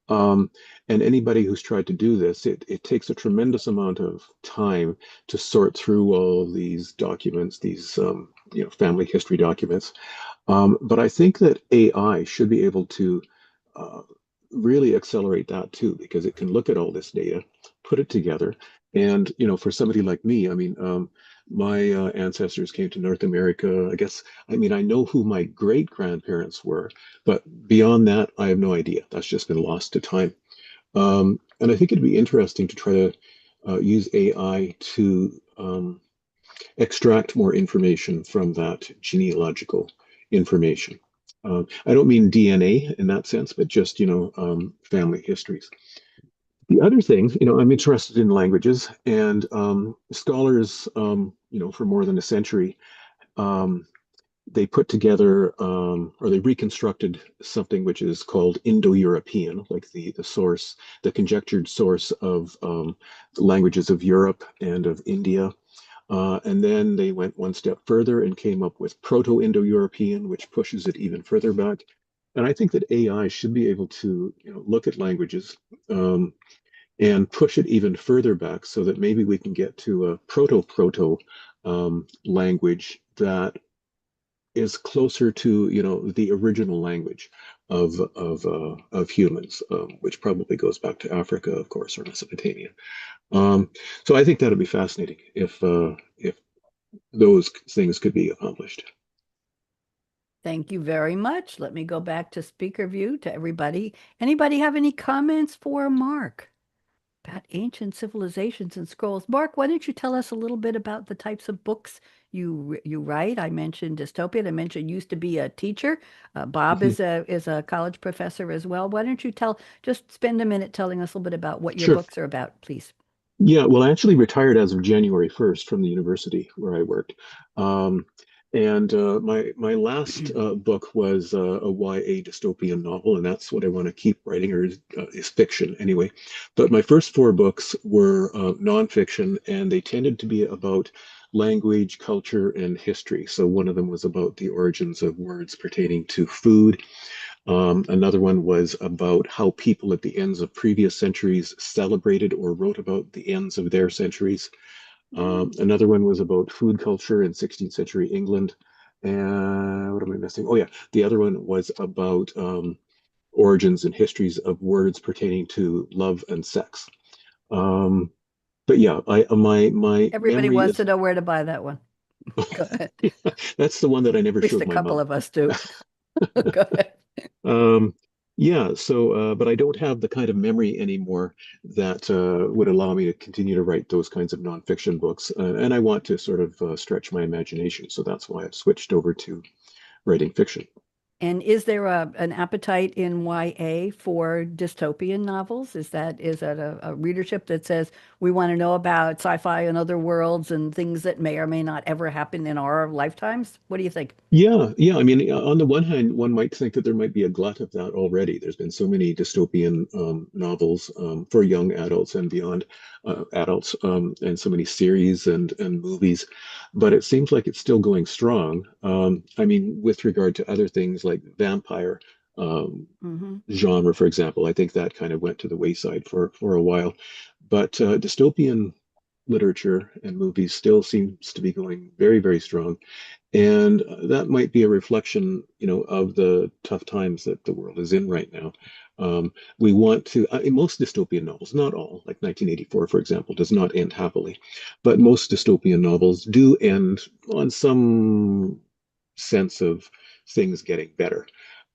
Um, and anybody who's tried to do this, it takes a tremendous amount of time to sort through all these documents, these family history documents. But I think that AI should be able to uh, really accelerate that too, because it can look at all this data, put it together, and for somebody like me, I mean, my ancestors came to North America. I mean, I know who my great grandparents were, but beyond that, I have no idea. That's just been lost to time. And I think it'd be interesting to try to use AI to extract more information from that genealogical information. I don't mean DNA in that sense, but just, family histories. The other thing, I'm interested in languages, and scholars, for more than a century, um, they put together or they reconstructed something which is called Indo-European, like the source, the conjectured source of languages of Europe and of India. And then they went one step further and came up with Proto-Indo-European, which pushes it even further back. And I think that AI should be able to, look at languages and push it even further back so that maybe we can get to a proto-proto language that is closer to, the original language of humans, which probably goes back to Africa, of course, or Mesopotamia. So I think that'd be fascinating if those things could be accomplished.
Thank you very much. Let me go back to speaker view to everybody. Anybody have any comments for Mark about ancient civilizations and scrolls? Mark, why don't you tell us a little bit about the types of books you write? I mentioned dystopian. I mentioned used to be a teacher. Bob
Mhm.
is a college professor as well. Why don't you just spend a minute telling us a little bit about what your
Sure.
books are about, please?
Yeah, well, I actually retired as of January 1st from the university where I worked. Um, and my last book was a YA dystopian novel, and that's what I want to keep writing, or is fiction anyway. But my first four books were nonfiction, and they tended to be about language, culture, and history. So one of them was about the origins of words pertaining to food. Another one was about how people at the ends of previous centuries celebrated or wrote about the ends of their centuries. Another one was about food culture in 16th century England. And what am I missing? Oh, yeah. The other one was about origins and histories of words pertaining to love and sex. Um, but yeah, my
Everybody
memory
wants
is
to know where to buy that one. Go ahead.
that's the one that I never
At least
showed
a
my
couple
mom.
of us do. Go ahead.
Um, yeah, so, but I don't have the kind of memory anymore that would allow me to continue to write those kinds of nonfiction books. And I want to sort of stretch my imagination. So that's why I've switched over to writing fiction.
And is there an appetite in YA for dystopian novels? Is that a readership that says we want to know about sci-fi and other worlds and things that may or may not ever happen in our lifetimes? What do you think?
Yeah, yeah. I mean, on the one hand, one might think that there might be a glut of that already. There's been so many dystopian novels for young adults and beyond adults, and so many series and movies. But it seems like it's still going strong. I mean, with regard to other things like vampire um,
Hmm.
genre, for example, I think that kind of went to the wayside for a while. But dystopian literature and movies still seems to be going very, very strong. And that might be a reflection, of the tough times that the world is in right now. We want to, in most dystopian novels, not all, like 1984, for example, does not end happily, but most dystopian novels do end on some sense of things getting better.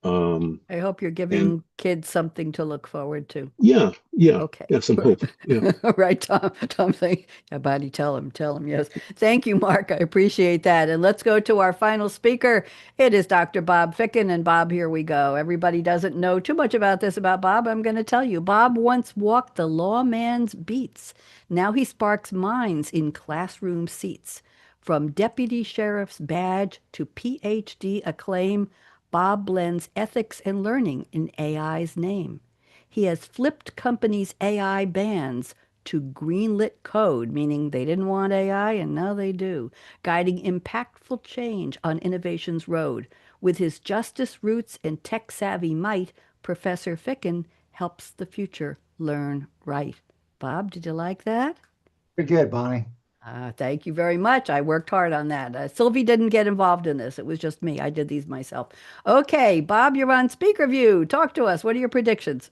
Um,
I hope you're
and
giving kids something to look forward to.
yeah, yeah,
Okay.
yeah, some hope. Yeah.
All right, Tom. Tom, yeah, buddy, tell him, yes. Thank you, Mark. I appreciate that. And let's go to our final speaker. It is Dr. Bob Ficken. And Bob, here we go. Everybody doesn't know too much about this about Bob. I'm going to tell you. Bob once walked the lawman's beats. Now he sparks minds in classroom seats. From deputy sheriff's badge to PhD acclaim, Bob blends ethics and learning in AI's name. He has flipped companies' AI bans, to greenlit code, meaning they didn't want AI and now they do, guiding impactful change on innovation's road. With his justice roots and tech-savvy might, Professor Ficken helps the future learn right. Bob, did you like that?
Pretty good, Bonnie.
Thank you very much. I worked hard on that. Sylvie didn't get involved in this. It was just me. I did these myself. Okay, Bob, you're on speaker view. Talk to us. What are your predictions?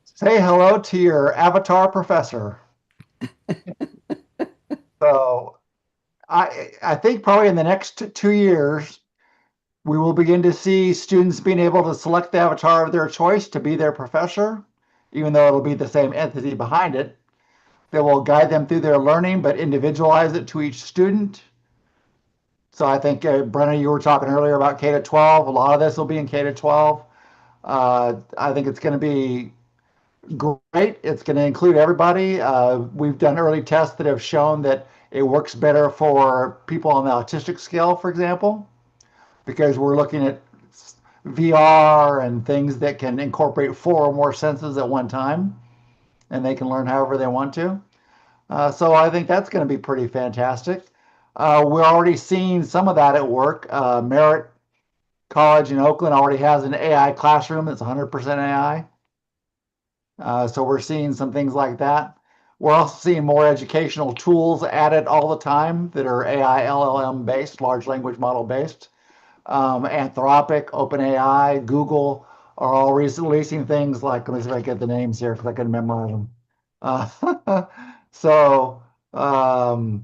Say hello to your avatar professor. So I think probably in the next 2 years, we will begin to see students being able to select the avatar of their choice to be their professor, even though it'll be the same entity behind it. That will guide them through their learning, but individualize it to each student. So I think, Brenna, you were talking earlier about K to 12. A lot of this will be in K to 12. I think it's going to be great. It's going to include everybody. We've done early tests that have shown that it works better for people on the autistic scale, for example, because we're looking at VR and things that can incorporate 4 or more senses at one time, and they can learn however they want to. So I think that's going to be pretty fantastic. We're already seeing some of that at work. Merritt College in Oakland already has an AI classroom that's 100% AI. So we're seeing some things like that. We're also seeing more educational tools added all the time that are AI LLM based, large language model based. Anthropic, OpenAI, Google are all releasing things like, let me see if I get the names here because I can memorize them. So AI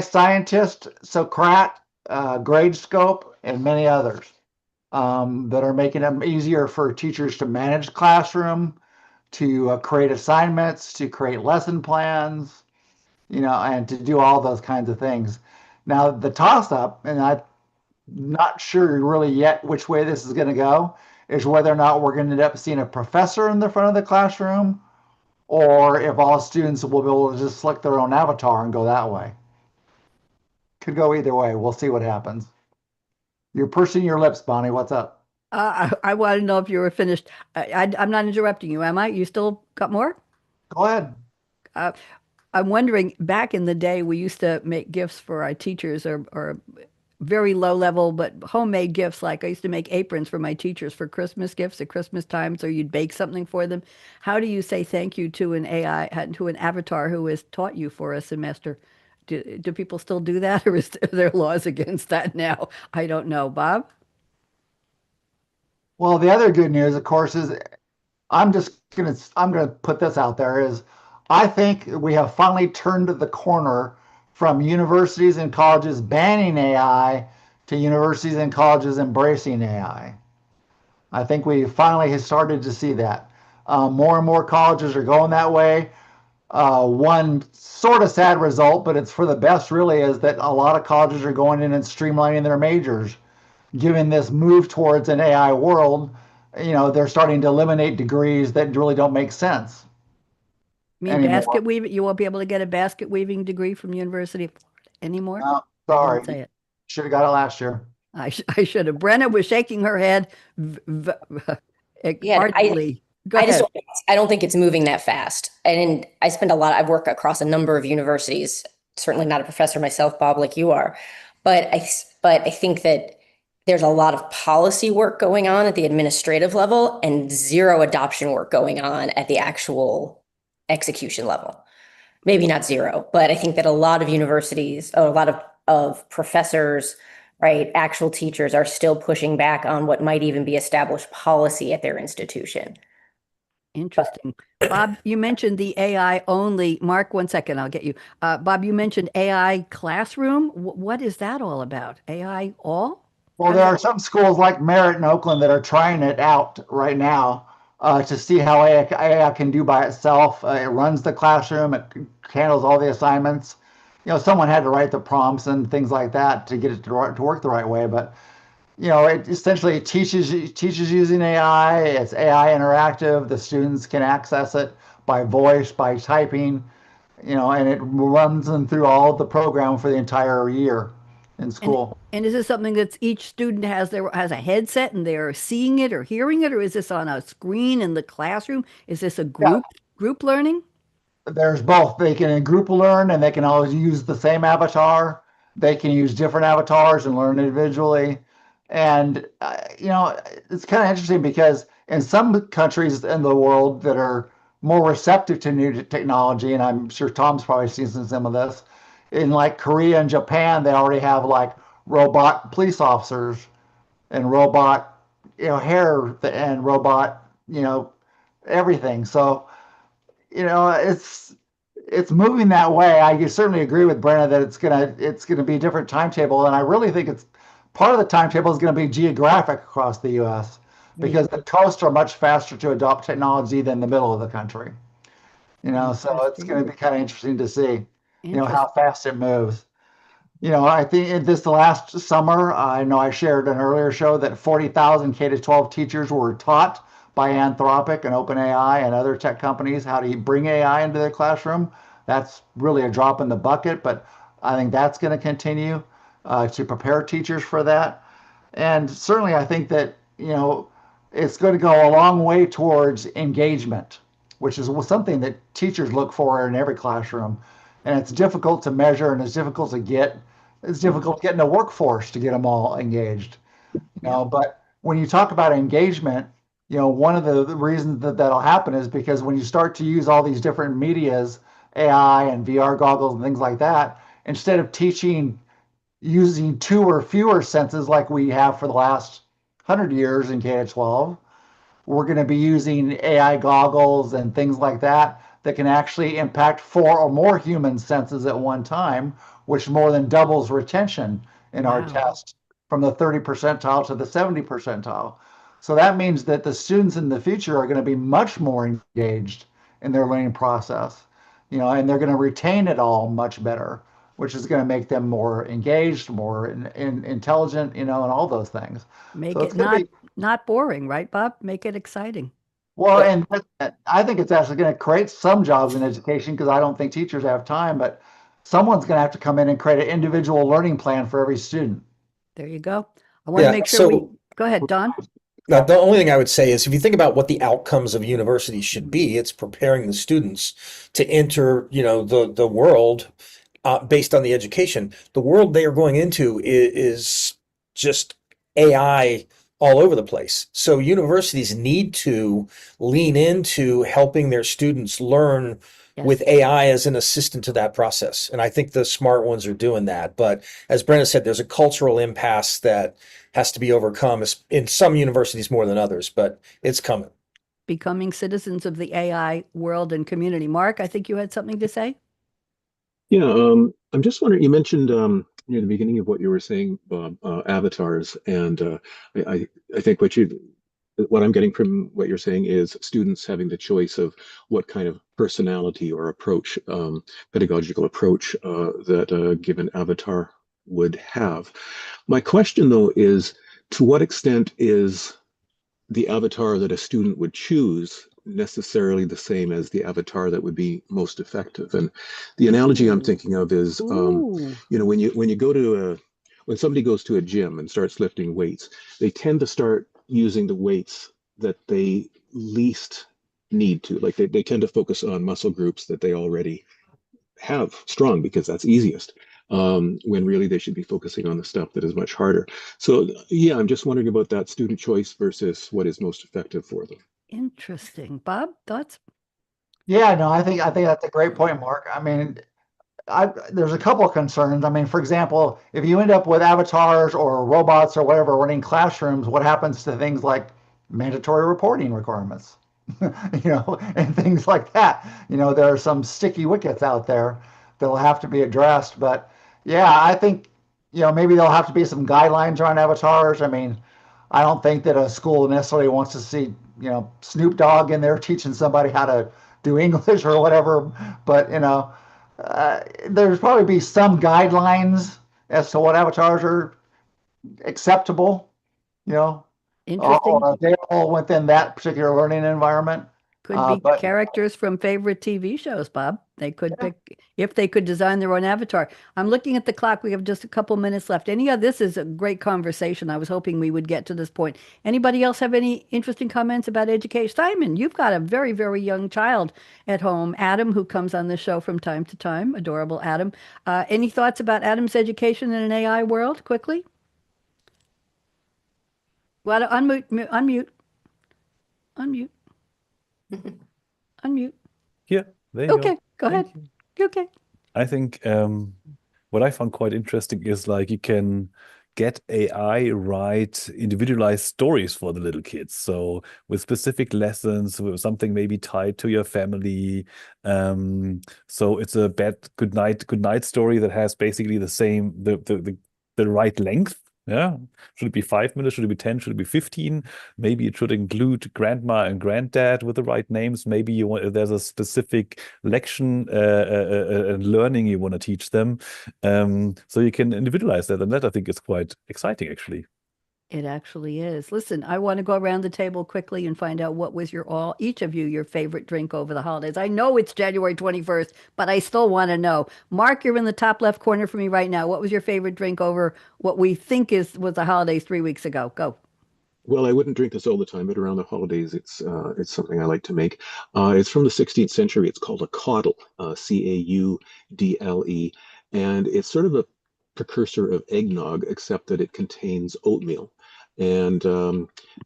scientist, Socrat, Gradescope, and many others that are making it easier for teachers to manage classroom, to create assignments, to create lesson plans, and to do all those kinds of things. Now, the toss-up, and I'm not sure really yet which way this is going to go, is whether or not we're going to end up seeing a professor in the front of the classroom, or if all students will be able to just select their own avatar and go that way. Could go either way. We'll see what happens. You're pursing your lips, Bonnie. What's up?
I want to know if you were finished. I'm not interrupting you, am I? You still got more?
Go ahead.
I'm wondering, back in the day, we used to make gifts for our teachers or very low level, but homemade gifts. Like I used to make aprons for my teachers for Christmas gifts at Christmas time. So you'd bake something for them. How do you say thank you to an AI, to an avatar who has taught you for a semester? Do people still do that, or are there laws against that now? I don't know. Bob?
Well, the other good news, of course, is I'm gonna put this out there is I think we have finally turned the corner from universities and colleges banning AI to universities and colleges embracing AI. I think we finally have started to see that. More and more colleges are going that way. One sort of sad result, but it's for the best really, is that a lot of colleges are going in and streamlining their majors. Given this move towards an AI world, they're starting to eliminate degrees that really don't make sense.
You mean
anymore.
basket weaving? You won't be able to get a basket weaving degree from University of Florida anymore?
Oh,
I
sorry.
didn't say it.
Should have got it last year.
I should have. Brenna was shaking her head ardently. Go ahead.
I don't think it's moving that fast. And I've worked across a number of universities, certainly not a professor myself, Bob, like you are. But I think that there's a lot of policy work going on at the administrative level and zero adoption work going on at the actual execution level. Maybe not zero, but I think that a lot of universities, or a lot of professors, right, actual teachers are still pushing back on what might even be established policy at their institution.
Interesting. Bob, you mentioned the AI only. Mark, 1 second, I'll get you. Bob, you mentioned AI classroom. What is that all about? AI all?
Well, there are some schools like Merritt in Oakland that are trying it out right now to see how AI can do by itself. It runs the classroom. It handles all the assignments. Someone had to write the prompts and things like that to get it to work the right way. But it essentially teaches using AI. It's AI interactive. The students can access it by voice, by typing, and it runs them through all of the program for the entire year in school.
And is this something that each student has a headset and they're seeing it or hearing it, or is this on a screen in the classroom? Is this a group learning?
there's both. They can group learn and they can always use the same avatar. They can use different avatars and learn individually. And, it's kind of interesting because in some countries in the world that are more receptive to new technology, and I'm sure Tom's probably seen some of this, in like Korea and Japan, they already have like robot police officers and robot, hair and robot, everything. So, it's moving that way. I certainly agree with Brenna that it's gonna be a different timetable, and I really think it's part of the timetable is going to be geographic across the U.S. because the coasts are much faster to adopt technology than the middle of the country. So it's going to be kind of interesting to see, how fast it moves. I think in this last summer, I know I shared an earlier show that 40,000 K-12 teachers were taught by Anthropic and OpenAI and other tech companies how to bring AI into their classroom. That's really a drop in the bucket, but I think that's going to continue to prepare teachers for that. And certainly, I think that, it's going to go a long way towards engagement, which is something that teachers look for in every classroom. And it's difficult to measure and it's difficult to get. It's difficult getting a workforce to get them all engaged. But when you talk about engagement, one of the reasons that that'll happen is because when you start to use all these different medias, AI and VR goggles and things like that, instead of teaching using two or fewer senses like we have for the last 100 years in K-12, we're going to be using AI goggles and things like that that can actually impact 4 or more human senses at one time, which more than doubles retention in our test from the 30 percentile to the 70 percentile. So that means that the students in the future are going to be much more engaged in their learning process, and they're going to retain it all much better, which is going to make them more engaged, more intelligent, and all those things.
Make
So
it not boring, right, Bob? Make it exciting.
Well, and I think it's actually going to create some jobs in education because I don't think teachers have time, but someone's going to have to come in and create an individual learning plan for every student.
There you go. I want to make sure we go ahead, Don.
Now, the only thing I would say is if you think about what the outcomes of universities should be, it's preparing the students to enter, the world based on the education. The world they are going into is just AI all over the place. So universities need to lean into helping their students learn with AI as an assistant to that process. And I think the smart ones are doing that. But as Brenna said, there's a cultural impasse that has to be overcome in some universities more than others, but it's coming.
Becoming citizens of the AI world and community. Mark, I think you had something to say?
Yeah, I'm just wondering, you mentioned near the beginning of what you were saying, Bob, avatars, and I think what I'm getting from what you're saying is students having the choice of what kind of personality or approach, pedagogical approach that a given avatar would have. My question, though, is to what extent is the avatar that a student would choose necessarily the same as the avatar that would be most effective? And the analogy I'm thinking of is, when somebody goes to a gym and starts lifting weights, they tend to start using the weights that they least need to. Like they tend to focus on muscle groups that they already have strong because that's easiest. When really they should be focusing on the stuff that is much harder. So yeah, I'm just wondering about that student choice versus what is most effective for them.
Interesting. Bob, thoughts?
Yeah, no, I think that's a great point, Mark. I mean, there's a couple of concerns. I mean, for example, if you end up with avatars or robots or whatever running classrooms, what happens to things like mandatory reporting requirements? And things like that. There are some sticky wickets out there that'll have to be addressed. But yeah, I think, maybe there'll have to be some guidelines around avatars. I mean, I don't think that a school necessarily wants to see, Snoop Dogg in there teaching somebody how to do English or whatever. But, there's probably be some guidelines as to what avatars are acceptable,
Interesting.
or available within that particular learning environment.
Could be
But
characters from favorite TV shows, Bob. They could pick if they could design their own avatar. I'm looking at the clock. We have just a couple minutes left. This is a great conversation. I was hoping we would get to this point. Anybody else have any interesting comments about education? Simon, you've got a very, very young child at home. Adam, who comes on the show from time to time, adorable Adam. Any thoughts about Adam's education in an AI world? Quickly. Well, unmute. Unmute.
Yeah, there you
Okay, go
Thank
ahead.
you.
Okay.
I think what I found quite interesting is like you can get AI write individualized stories for the little kids. So with specific lessons, with something maybe tied to your family. So it's a good night story that has basically the same the right length. Yeah. Should it be 5 minutes? Should it be 10? Should it be 15? Maybe it should include grandma and granddad with the right names. Maybe there's a specific lection and learning you want to teach them. So you can individualize that. And that I think is quite exciting, actually.
It actually is. Listen, I want to go around the table quickly and find out what was each of you, your favorite drink over the holidays. I know it's January 21st, but I still want to know. Mark, you're in the top left corner for me right now. What was your favorite drink over what we think was the holidays 3 weeks ago? Go.
Well, I wouldn't drink this all the time, but around the holidays, it's something I like to make. It's from the 16th century. It's called a caudle, Caudle, and it's sort of a precursor of eggnog, except that it contains oatmeal. And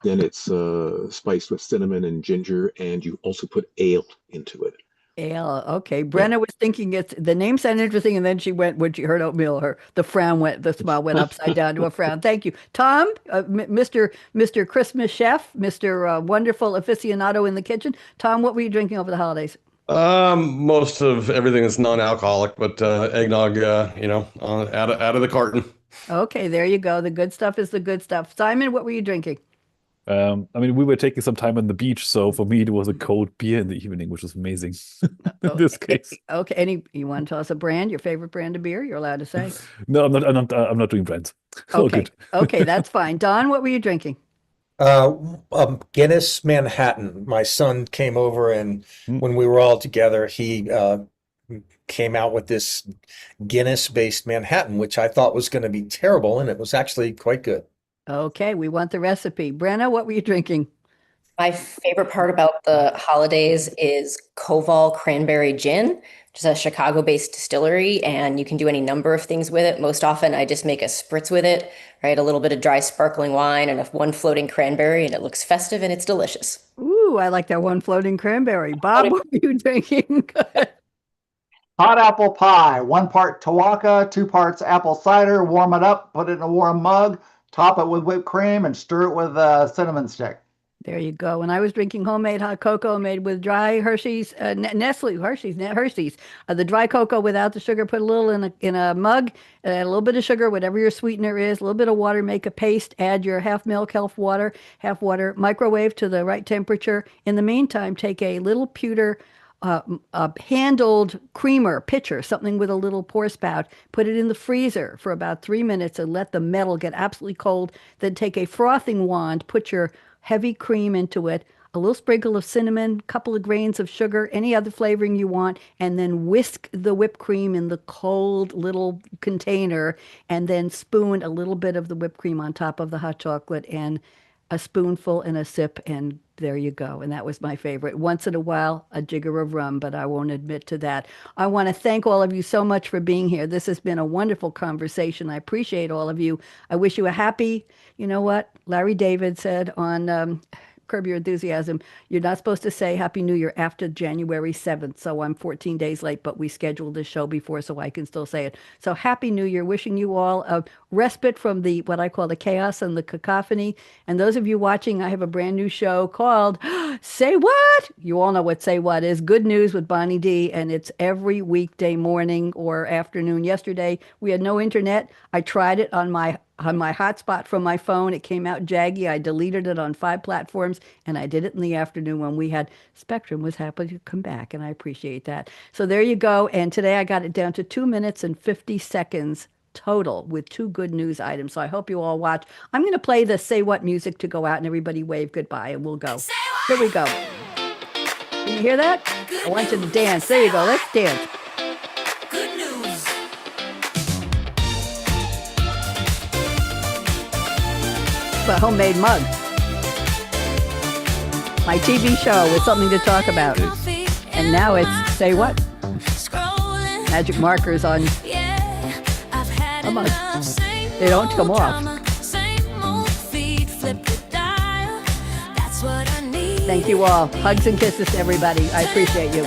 then it's spiced with cinnamon and ginger, and you also put ale into it.
Ale. Okay. Brenna was thinking the name sounded interesting, and then she went when she heard oatmeal, the smile went upside down to a frown. Thank you. Tom, Mr. Christmas chef, Mr. Wonderful aficionado in the kitchen. Tom, what were you drinking over the holidays?
Most of everything is non-alcoholic, but eggnog, out of the carton.
Okay, there you go. The good stuff is the good stuff. Simon, what were you drinking?
I mean, we were taking some time on the beach, so for me it was a cold beer in the evening, which was amazing in this case.
Okay, you want to tell us a brand, your favorite brand of beer? You're allowed to say.
No, I'm not doing brands. All
Okay,
good.
okay, that's fine. Don, what were you drinking?
Guinness Manhattan. My son came over, and when we were all together, he came out with this Guinness-based Manhattan, which I thought was going to be terrible, and it was actually quite good.
Okay, we want the recipe. Brenna, what were you drinking?
My favorite part about the holidays is Koval Cranberry Gin, which is a Chicago-based distillery, and you can do any number of things with it. Most often, I just make a spritz with it, right? A little bit of dry sparkling wine and one floating cranberry, and it looks festive and it's delicious.
Ooh, I like that one floating cranberry. Bob, what were you drinking?
hot apple pie, 1 part Tawaka, 2 parts apple cider, warm it up, put it in a warm mug, top it with whipped cream, and stir it with a cinnamon stick.
There you go. And I was drinking homemade hot cocoa made with dry Hershey's, Nestle Hershey's. The dry cocoa without the sugar. Put a little in a mug, a little bit of sugar, whatever your sweetener is, a little bit of water. Make a paste. Add your half milk, half water. Microwave to the right temperature. In the meantime, take a little pewter a handled creamer pitcher, something with a little pour spout, put it in the freezer for about 3 minutes and let the metal get absolutely cold. Then take a frothing wand, put your heavy cream into it, a little sprinkle of cinnamon, a couple of grains of sugar, any other flavoring you want, and then whisk the whipped cream in the cold little container, and then spoon a little bit of the whipped cream on top of the hot chocolate, and a spoonful and a sip, and there you go. And that was my favorite. Once in a while, a jigger of rum, but I won't admit to that. I want to thank all of you so much for being here. This has been a wonderful conversation. I appreciate all of you. I wish you a happy, you know what? Larry David said on Curb Your Enthusiasm, you're not supposed to say Happy New Year after January 7th. So I'm 14 days late, but we scheduled this show before, so I can still say it. So Happy New Year. Wishing you all a respite from what I call the chaos and the cacophony. And those of you watching, I have a brand new show called Say What? You all know what Say What is. Good News with Bonnie D. And it's every weekday morning or afternoon. Yesterday, we had no internet. I tried it on my hotspot from my phone. It came out jaggy. I deleted it on 5 platforms, and I did it in the afternoon when Spectrum was happy to come back, and I appreciate that. So there you go. And today I got it down to 2 minutes and 50 seconds total with 2 good news items. So I hope you all watch. I'm going to play the Say What music to go out, and everybody wave goodbye, and we'll go. Here we go. Can you hear that? I want you to dance. There you go. Let's dance.
Good news.
A homemade mug. My TV show with something to talk about. And now it's say what? Magic markers on. Come on. They don't come off. Thank you all. Hugs and kisses to everybody. I appreciate you.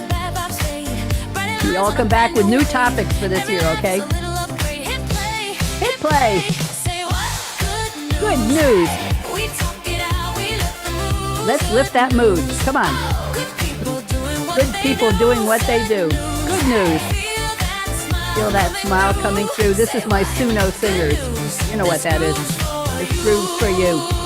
We all come back with new topics for this year, okay? Hit play. Good news. Let's lift that mood. Come on. Good people doing what they do. Good news. Feel that smile coming through. This is my Suno Singers. You know what that is. It's Grooves for You.